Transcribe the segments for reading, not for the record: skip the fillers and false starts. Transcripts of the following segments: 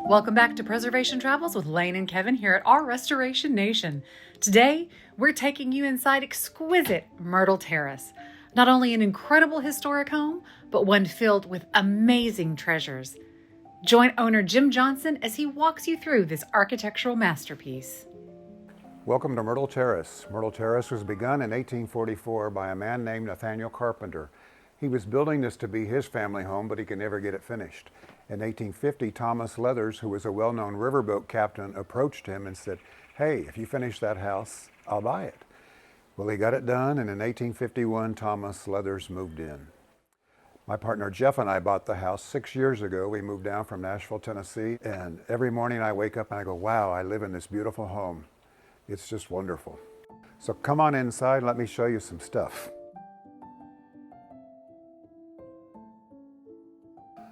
Welcome back to Preservation Travels with Lane and Kevin here at our Restoration Nation. Today, we're taking you inside exquisite Myrtle Terrace. Not only an incredible historic home, but one filled with amazing treasures. Join owner Jim Johnson as he walks you through this architectural masterpiece. Welcome to Myrtle Terrace. Myrtle Terrace was begun in 1844 by a man named Nathaniel Carpenter. He was building this to be his family home, but he could never get it finished. In 1850, Thomas Leathers, who was a well-known riverboat captain, approached him and said, "Hey, if you finish that house, I'll buy it." Well, he got it done, and in 1851, Thomas Leathers moved in. My partner Jeff and I bought the house 6 years ago. We moved down from Nashville, Tennessee, and every morning I wake up and I go, wow, I live in this beautiful home. It's just wonderful. So come on inside, let me show you some stuff.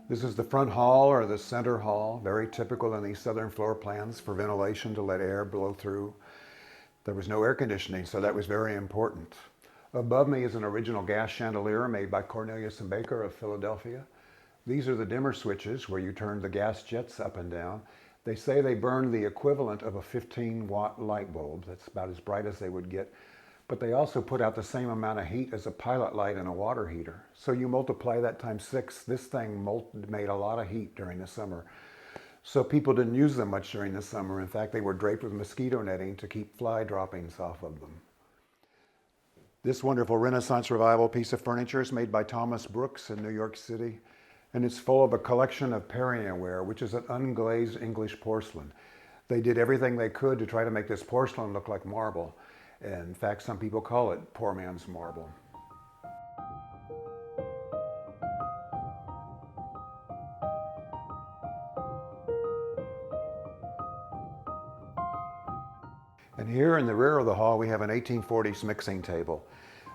This is the front hall or the center hall, very typical in these southern floor plans for ventilation to let air blow through. There was no air conditioning, so that was very important. Above me is an original gas chandelier made by Cornelius and Baker of Philadelphia. These are the dimmer switches where you turn the gas jets up and down. They say they burn the equivalent of a 15-watt light bulb. That's about as bright as they would get. But they also put out the same amount of heat as a pilot light in a water heater. So you multiply that times 6. This thing made a lot of heat during the summer. So people didn't use them much during the summer. In fact, they were draped with mosquito netting to keep fly droppings off of them. This wonderful Renaissance Revival piece of furniture is made by Thomas Brooks in New York City. And it's full of a collection of Perrier-ware, which is an unglazed English porcelain. They did everything they could to try to make this porcelain look like marble. And in fact, some people call it poor man's marble. And here in the rear of the hall, we have an 1840s mixing table.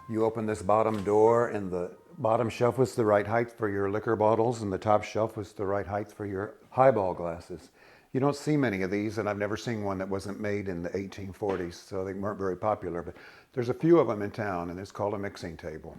You open this bottom door, and the bottom shelf was the right height for your liquor bottles, and the top shelf was the right height for your highball glasses. You don't see many of these, and I've never seen one that wasn't made in the 1840s, so they weren't very popular. But there's a few of them in town, and it's called a mixing table.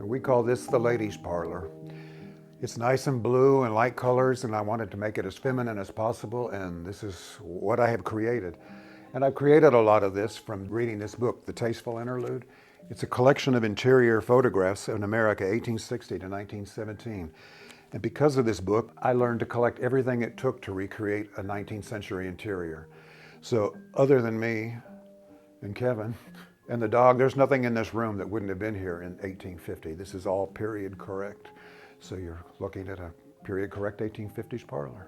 We call this the ladies' parlor. It's nice and blue and light colors, and I wanted to make it as feminine as possible, and this is what I have created. And I've created a lot of this from reading this book, The Tasteful Interlude. It's a collection of interior photographs in America, 1860 to 1917. And because of this book, I learned to collect everything it took to recreate a 19th century interior. So other than me and Kevin, and the dog, there's nothing in this room that wouldn't have been here in 1850. This is all period correct. So you're looking at a period correct 1850s parlor.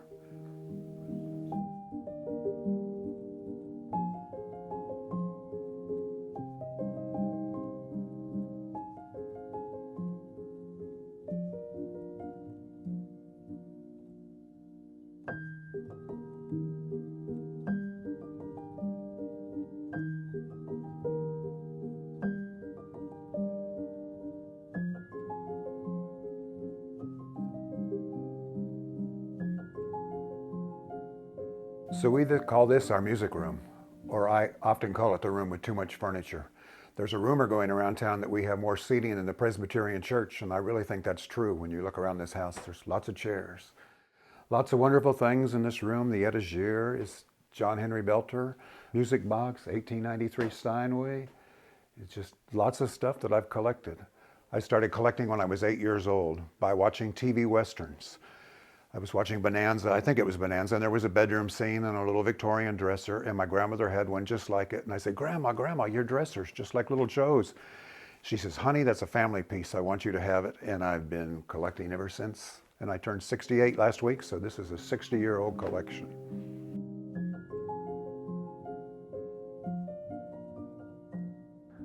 So we call this our music room, or I often call it the room with too much furniture. There's a rumor going around town that we have more seating than the Presbyterian Church, and I really think that's true. When you look around this house, there's lots of chairs. Lots of wonderful things in this room. The etagere is John Henry Belter. Music box, 1893 Steinway. It's just lots of stuff that I've collected. I started collecting when I was 8 years old by watching TV Westerns. I was watching Bonanza, I think it was Bonanza, and there was a bedroom scene and a little Victorian dresser, and my grandmother had one just like it. And I said, Grandma, your dresser's just like little Joe's. She says, honey, that's a family piece. I want you to have it. And I've been collecting ever since. And I turned 68 last week, so this is a 60-year-old collection.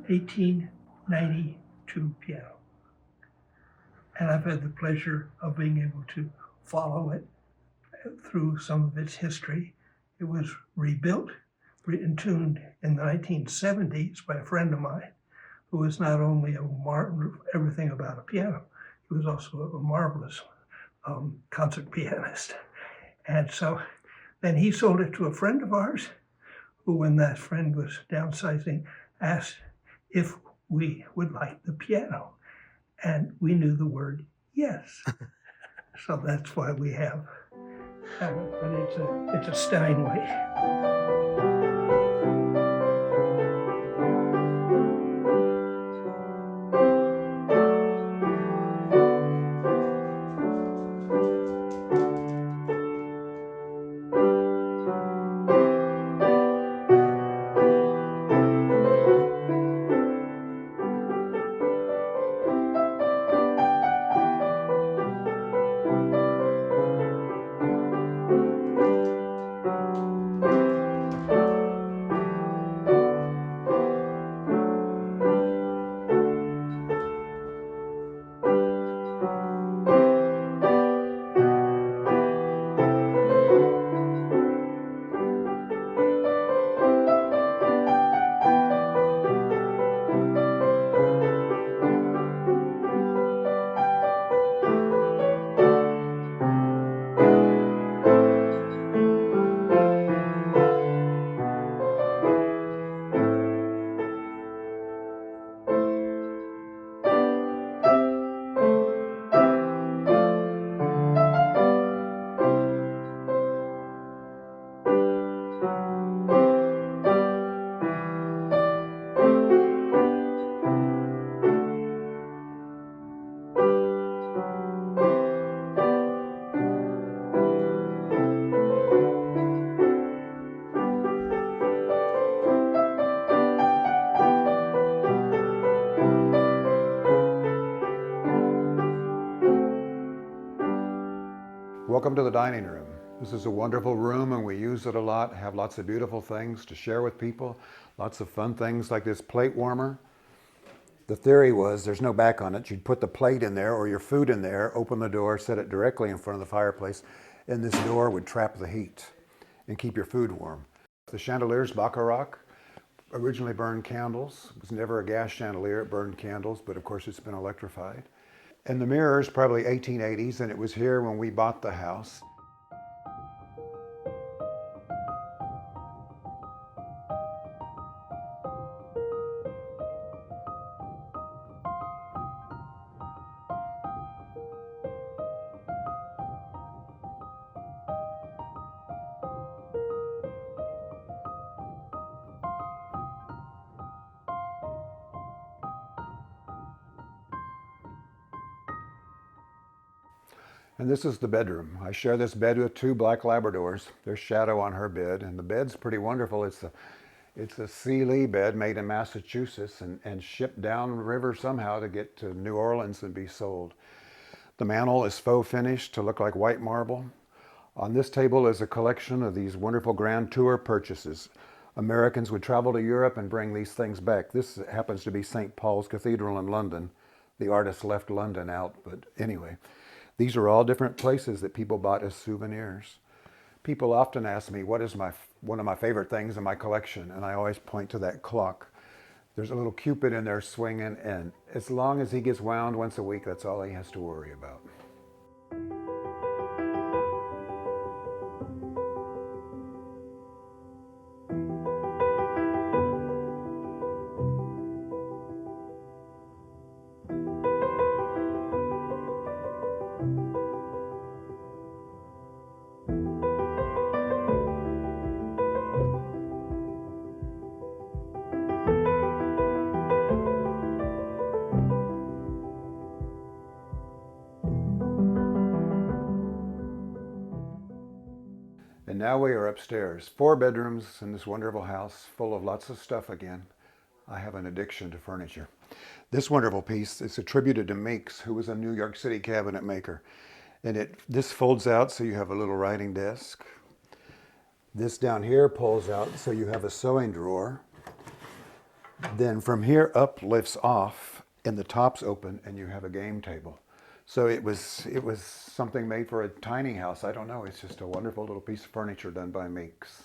(1892) piano. And I've had the pleasure of being able to follow it through some of its history It was rebuilt and tuned in the 1970s by a friend of mine who was not only everything about a piano, he was also a marvelous concert pianist. And so then he sold it to a friend of ours who, when that friend was downsizing, asked if we would like the piano. And we knew the word yes. So that's why we have it, but it's a Steinway. Welcome to the dining room. This is a wonderful room and we use it a lot, have lots of beautiful things to share with people, lots of fun things like this plate warmer. The theory was there's no back on it. You'd put the plate in there or your food in there, open the door, set it directly in front of the fireplace, and this door would trap the heat and keep your food warm. The chandelier's Baccarat originally burned candles. It was never a gas chandelier, it burned candles, but of course it's been electrified. And the mirror's probably 1880s, and it was here when we bought the house. And this is the bedroom. I share this bed with two black Labradors. There's Shadow on her bed, and the bed's pretty wonderful. It's a Sealy bed made in Massachusetts and shipped downriver somehow to get to New Orleans and be sold. The mantel is faux finished to look like white marble. On this table is a collection of these wonderful Grand Tour purchases. Americans would travel to Europe and bring these things back. This happens to be St. Paul's Cathedral in London. The artist left London out, but anyway. These are all different places that people bought as souvenirs. People often ask me, what is one of my favorite things in my collection? And I always point to that clock. There's a little Cupid in there swinging, and as long as he gets wound once a week, that's all he has to worry about. And now we are upstairs. 4 bedrooms in this wonderful house, full of lots of stuff again. I have an addiction to furniture. This wonderful piece is attributed to Meeks, who was a New York City cabinet maker. And this folds out so you have a little writing desk. This down here pulls out so you have a sewing drawer. Then from here up lifts off and the top's open and you have a game table. So it was something made for a tiny house. I don't know. It's just a wonderful little piece of furniture done by Meeks.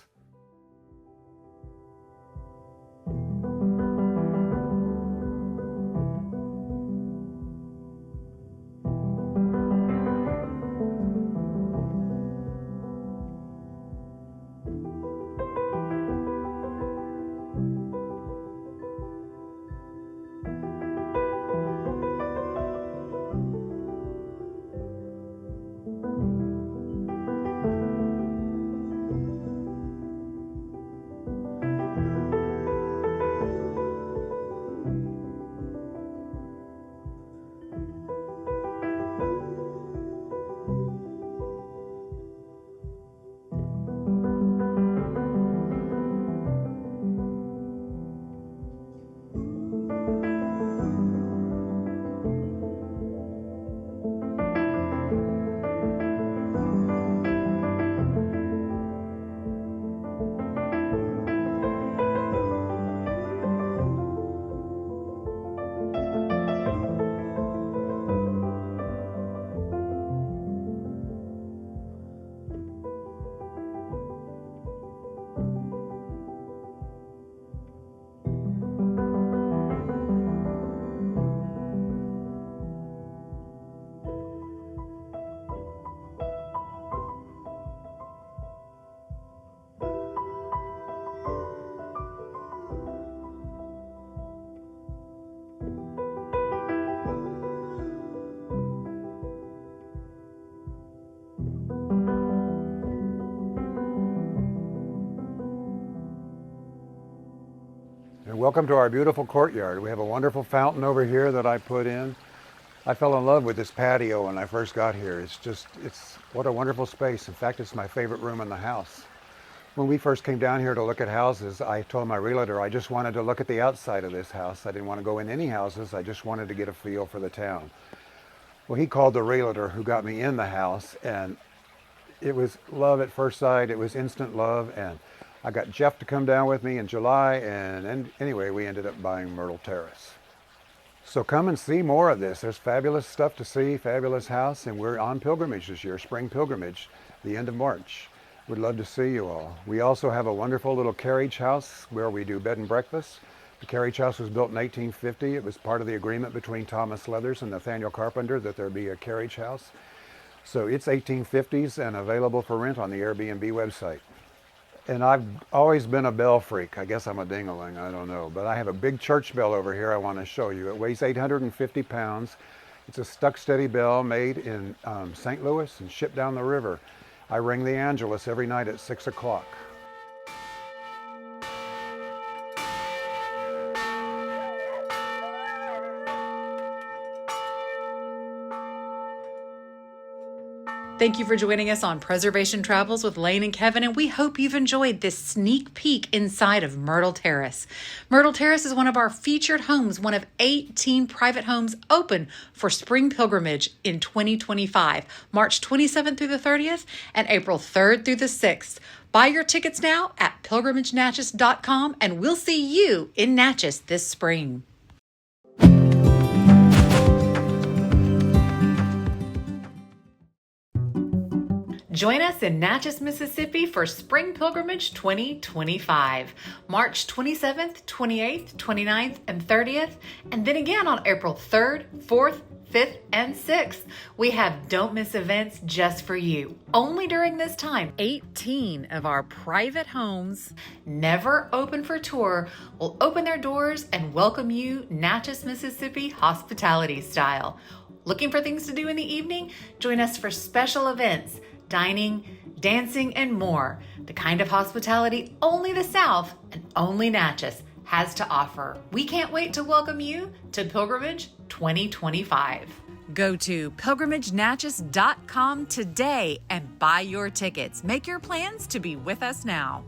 And welcome to our beautiful courtyard. We have a wonderful fountain over here that I put in. I fell in love with this patio when I first got here. It's what a wonderful space. In fact, it's my favorite room in the house. When we first came down here to look at houses, I told my realtor I just wanted to look at the outside of this house. I didn't want to go in any houses. I just wanted to get a feel for the town. Well, he called the realtor who got me in the house, and it was love at first sight. It was instant love, and I got Jeff to come down with me in July, and anyway, we ended up buying Myrtle Terrace. So come and see more of this. There's fabulous stuff to see, fabulous house, and we're on pilgrimage this year, spring pilgrimage, the end of March. We'd love to see you all. We also have a wonderful little carriage house where we do bed and breakfast. The carriage house was built in 1850. It was part of the agreement between Thomas Leathers and Nathaniel Carpenter that there be a carriage house. So it's 1850s and available for rent on the Airbnb website. And I've always been a bell freak. I guess I'm a ding-a-ling, I don't know. But I have a big church bell over here I want to show you. It weighs 850 pounds. It's a stuck-steady bell made in St. Louis and shipped down the river. I ring the Angelus every night at 6 o'clock. Thank you for joining us on Preservation Travels with Lane and Kevin, and we hope you've enjoyed this sneak peek inside of Myrtle Terrace. Myrtle Terrace is one of our featured homes, one of 18 private homes open for spring pilgrimage in 2025, March 27th through the 30th and April 3rd through the 6th. Buy your tickets now at pilgrimagenatchez.com, and we'll see you in Natchez this spring. Join us in Natchez, Mississippi for Spring Pilgrimage 2025, March 27th, 28th, 29th, and 30th, and then again on April 3rd, 4th, 5th, and 6th. We have don't miss events just for you. Only during this time, 18 of our private homes, never open for tour, will open their doors and welcome you Natchez, Mississippi hospitality style. Looking for things to do in the evening? Join us for special events, dining, dancing, and more. The kind of hospitality only the South and only Natchez has to offer. We can't wait to welcome you to Pilgrimage 2025. Go to pilgrimagenatchez.com today and buy your tickets. Make your plans to be with us now.